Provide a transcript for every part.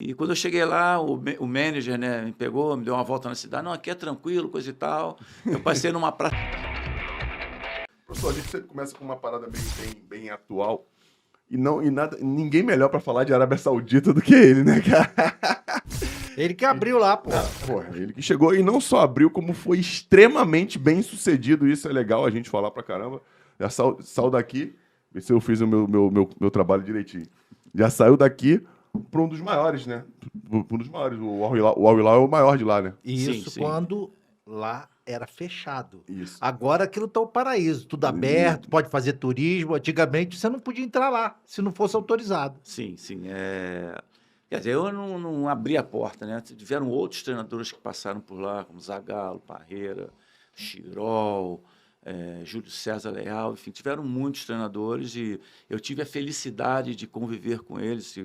E quando eu cheguei lá, o manager, né, me pegou, me deu uma volta na cidade. Não, aqui é tranquilo, coisa e tal. Eu passei numa praça. Professor, a gente sempre começa com uma parada bem atual. Ninguém melhor pra falar de Arábia Saudita do que ele, né, cara? Ele que abriu lá, pô. Porra, ele que chegou e não só abriu, como foi extremamente bem sucedido. Isso é legal a gente falar pra caramba. Já saiu daqui, vê se eu fiz o meu trabalho direitinho. Já saiu daqui pra um dos maiores, né? Um dos maiores. O Al Hilal é o maior de lá, né? Isso Sim. quando lá era fechado. Isso. Agora aquilo tá o paraíso, tudo aberto, pode fazer turismo. Antigamente você não podia entrar lá, se não fosse autorizado. Sim. Quer dizer, eu não abri a porta, né? Tiveram outros treinadores que passaram por lá, como Zagallo, Parreira, Chirol, Júlio César Leal, enfim, tiveram muitos treinadores e eu tive a felicidade de conviver com eles.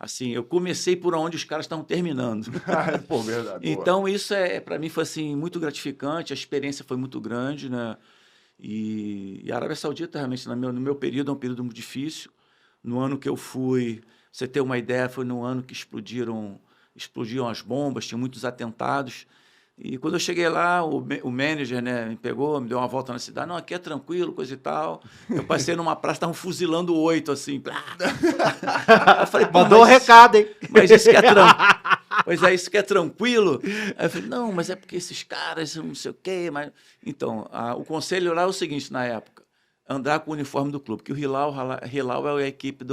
Assim, eu comecei por onde os caras estavam terminando. Pô, verdade. Boa. Então, isso para mim foi assim, muito gratificante, a experiência foi muito grande, né? E a Arábia Saudita, realmente, no meu período, é um período muito difícil. No ano que eu fui, pra você ter uma ideia, foi no ano que explodiram as bombas, tinha muitos atentados. E quando eu cheguei lá, o manager, né, me pegou, me deu uma volta na cidade. Não, aqui é tranquilo, coisa e tal. Eu passei numa praça, estavam fuzilando 8, assim. Eu falei, pô, Mandou um recado, hein? mas isso que é tranquilo. Pois é, isso que é tranquilo. Aí eu falei, não, mas é porque esses caras, não sei o quê. Mas... Então, o conselho lá é o seguinte, na época, andar com o uniforme do clube, que o Hilal é a equipe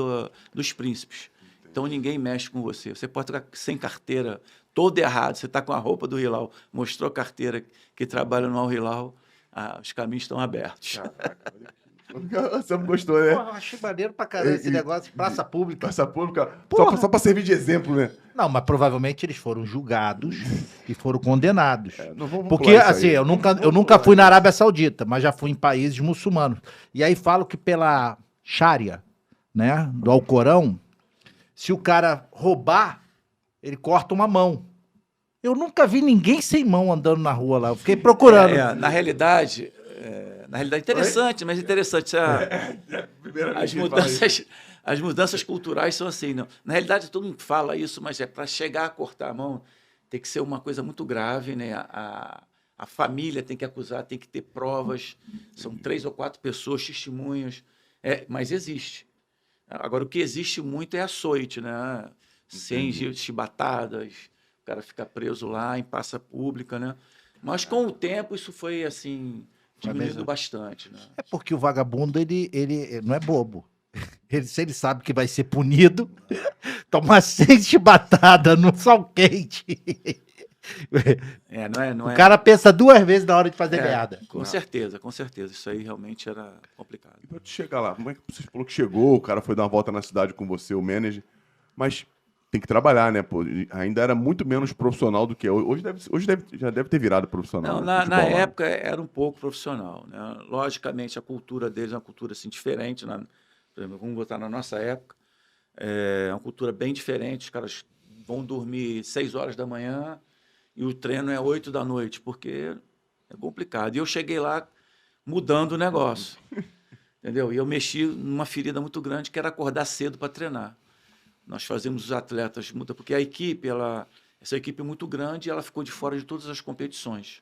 dos príncipes. Então, ninguém mexe com você. Você pode estar sem carteira, todo errado. Você está com a roupa do Hilal, mostrou a carteira que trabalha no Al Hilal, os caminhos estão abertos. Caraca, você não gostou, né? Porra, eu achei maneiro pra caramba esse negócio de praça pública. Praça pública, Porra. só pra servir de exemplo, né? Não, mas provavelmente eles foram julgados e foram condenados. Não vamos Porque, pular isso assim, aí. eu nunca fui na Arábia Saudita, mas já fui em países muçulmanos. E aí falo que pela Sharia, né, do Alcorão, se o cara roubar, ele corta uma mão. Eu nunca vi ninguém sem mão andando na rua lá. Eu fiquei procurando. Na realidade, interessante, mas interessante. As mudanças culturais são assim. Não. Na realidade, todo mundo fala isso, mas para chegar a cortar a mão, tem que ser uma coisa muito grave, né? A família tem que acusar, tem que ter provas. São 3 ou 4 pessoas, testemunhas. Mas existe. Agora, o que existe muito é açoite, né? 100 chibatadas, o cara fica preso lá em praça pública, né? Mas com o tempo isso foi assim diminuído bastante, né? É porque o vagabundo, ele não é bobo. Se ele sabe que vai ser punido, toma 100 chibatadas no sol quente. Não O cara pensa 2 vezes na hora de fazer merda. Com certeza. Isso aí realmente era complicado. E pra tu chegar lá, como é que você falou que chegou, o cara foi dar uma volta na cidade com você, o manager, mas tem que trabalhar, né, pô? Ainda era muito menos profissional do que é. Hoje já deve ter virado profissional. Não, né, na futebol lá. época era um pouco profissional, né? Logicamente, a cultura deles é uma cultura assim, diferente. Por exemplo, vamos botar na nossa época, é uma cultura bem diferente. Os caras vão dormir 6 horas da manhã e o treino é 8 da noite, porque é complicado. E eu cheguei lá mudando o negócio, entendeu? E eu mexi numa ferida muito grande, que era acordar cedo para treinar. Nós fazemos os atletas porque essa equipe é muito grande e ela ficou de fora de todas as competições.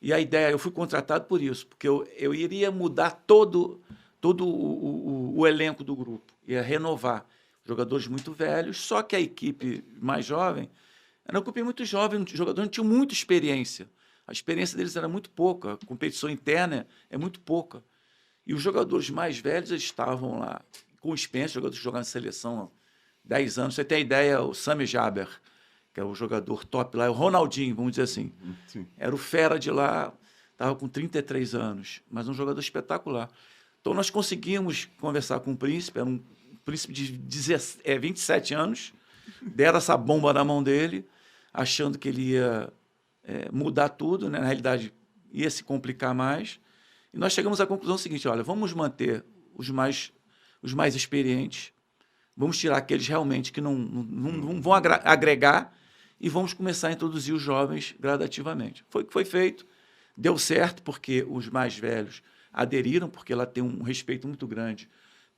E a ideia, eu fui contratado por isso, porque eu iria mudar todo o elenco do grupo, ia renovar jogadores muito velhos, só que a equipe mais jovem era uma equipe muito jovem, os jogadores não tinham muita experiência. A experiência deles era muito pouca, a competição interna é muito pouca. E os jogadores mais velhos eles estavam lá com experiência, jogadores que jogaram na seleção há 10 anos. Você tem a ideia, o Sami Jaber, que é o jogador top lá, o Ronaldinho, vamos dizer assim. Sim. Era o fera de lá, estava com 33 anos, mas um jogador espetacular. Então, nós conseguimos conversar com o príncipe, era um príncipe de 27 anos, deram essa bomba na mão dele, achando que ele ia mudar tudo, né? Na realidade, ia se complicar mais. E nós chegamos à conclusão seguinte, olha, vamos manter os mais experientes, vamos tirar aqueles realmente que não vão agregar e vamos começar a introduzir os jovens gradativamente. Foi o que foi feito, deu certo, porque os mais velhos aderiram, porque ela tem um respeito muito grande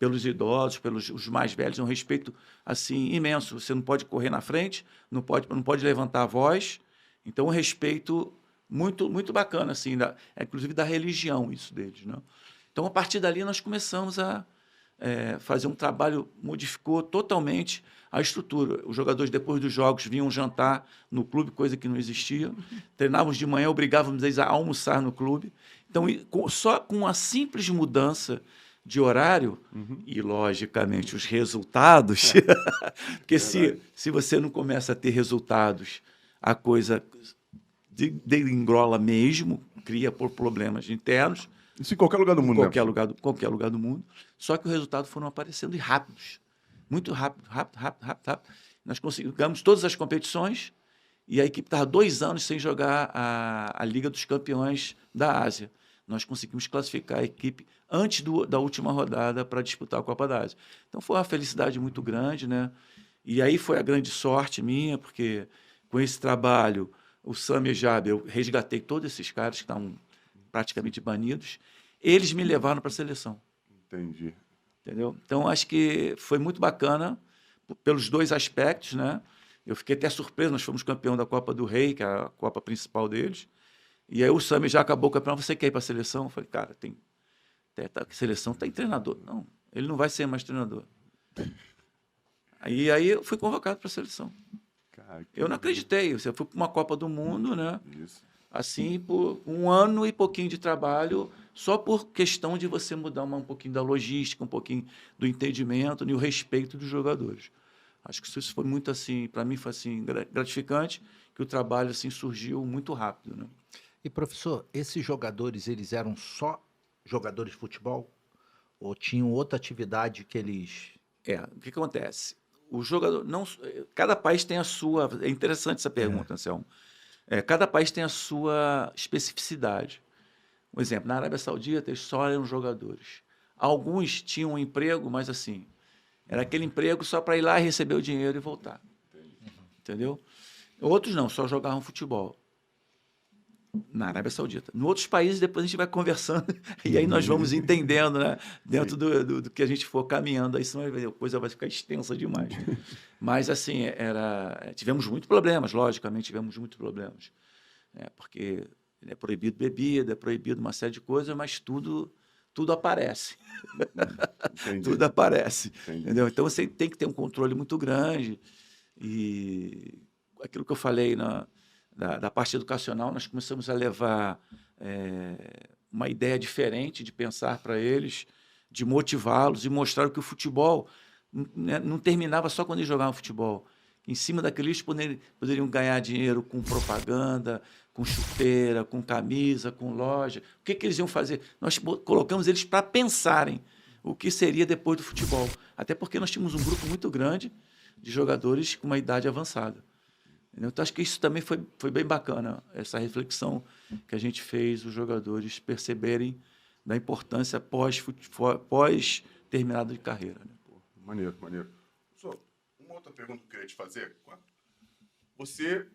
pelos idosos, pelos os mais velhos, é um respeito assim imenso. Você não pode correr na frente, não pode levantar a voz. Então, um respeito muito bacana, assim, inclusive da religião, isso deles, né? Então, a partir dali, nós começamos a fazer um trabalho, modificou totalmente a estrutura. Os jogadores, depois dos jogos, vinham jantar no clube, coisa que não existia. Treinávamos de manhã, obrigávamos eles a almoçar no clube. Então, só com uma simples mudança de horário e, logicamente, os resultados, porque se você não começa a ter resultados, a coisa degringola mesmo, cria por problemas internos. Isso em qualquer lugar do mundo, né? Qualquer lugar do mundo. Só que os resultados foram aparecendo e rápidos. Muito rápido. Nós ganhamos todas as competições e a equipe estava 2 anos sem jogar a Liga dos Campeões da Ásia. Nós conseguimos classificar a equipe antes da última rodada para disputar a Copa da Ásia. Então foi uma felicidade muito grande, né? E aí foi a grande sorte minha, porque com esse trabalho, o Sami e Jabe, eu resgatei todos esses caras que estavam praticamente banidos. Eles me levaram para a seleção. Entendi. Entendeu? Então, acho que foi muito bacana pelos 2 aspectos, né? Eu fiquei até surpreso, nós fomos campeão da Copa do Rei, que é a Copa principal deles. E aí o Sami já acabou o campeonato, você quer ir para a seleção? Eu falei, cara, seleção tem treinador. Não, ele não vai ser mais treinador. Aí eu fui convocado para a seleção. Cara, Eu não acreditei. Eu fui para uma Copa do Mundo, né? Isso. Assim, por 1 ano e pouquinho de trabalho, só por questão de você mudar um pouquinho da logística, um pouquinho do entendimento e o respeito dos jogadores. Acho que isso foi muito assim, para mim foi assim gratificante, que o trabalho assim surgiu muito rápido, né? E, professor, esses jogadores, eles eram só jogadores de futebol? Ou tinham outra atividade que eles... O que acontece? O jogador não, cada país tem a sua. É interessante essa pergunta, Anselmo. Cada país tem a sua especificidade. Um exemplo, na Arábia Saudita, eles só eram jogadores. Alguns tinham um emprego, mas assim, era aquele emprego só para ir lá e receber o dinheiro e voltar. Entendeu? Outros não, só jogavam futebol. Na Arábia Saudita. Em outros países, depois a gente vai conversando e aí nós vamos entendendo, né? Dentro do que a gente for caminhando, aí senão a coisa vai ficar extensa demais. Mas, assim, tivemos muitos problemas, logicamente tivemos muitos problemas. Porque é proibido bebida, é proibido uma série de coisas, mas tudo aparece. Tudo aparece. Entendeu? Então, você tem que ter um controle muito grande. E aquilo que eu falei da parte educacional, nós começamos a levar uma ideia diferente de pensar para eles, de motivá-los e mostrar que o futebol não terminava só quando eles jogavam futebol. Em cima daquilo, eles poderiam ganhar dinheiro com propaganda, com chuteira, com camisa, com loja. O que eles iam fazer? Nós colocamos eles para pensarem o que seria depois do futebol. Até porque nós tínhamos um grupo muito grande de jogadores com uma idade avançada. Então, acho que isso também foi bem bacana, essa reflexão que a gente fez, os jogadores perceberem da importância pós terminado de carreira. Né? Maneiro. Só uma outra pergunta que eu queria te fazer. Você